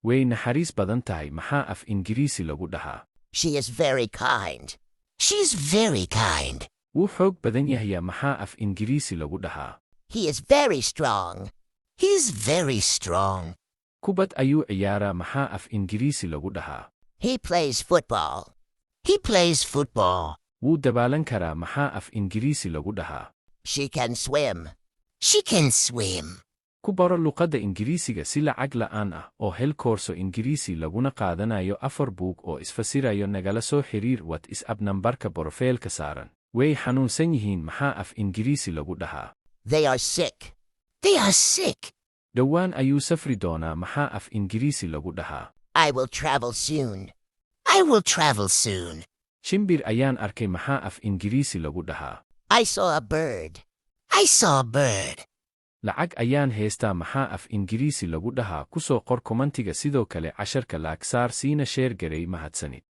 way naxariis badan tahay maxaa af Ingiriisi lagu dhahaa? She is very kind. She's very kind. Wuu xoog badan yahay maxaa af Ingiriisi lagu dhahaa? He is very strong. He's very strong. Kubad ayuu ciyaaraa maxaa af Ingiriisi lagu dhahaa? He plays football. He plays football. Wuu dabaalan karaa maxaa af Ingiriisi lagu dhahaa? She can swim. She can swim. Ku baro luqadda Ingiriisiga si lacag la'aan ah oo hel koorso Ingiriisi laguna qaadanayo 4 buug oo isfasirayo nagala soo xiriir WhatsApp nambarka borofiilka saaran. Way xanuunsan yihiin maxaa af Ingiriisi lagu dhahaa? They are sick. They are sick. Dhowaan ayuu safri doonaa maxaa af Ingiriisi lagu dhahaa? I will travel soon. I will travel soon. Shimbir ayaan arkay maxaa af Ingiriisi lagu dhahaa? I saw a bird. I saw a bird. Lacag ayaan heystaa maxaa af Ingiriisi lagu dhahaa? Ku soo qor kommentiga sidoo kale casharka laag saar siina sheer garay mahadsanid.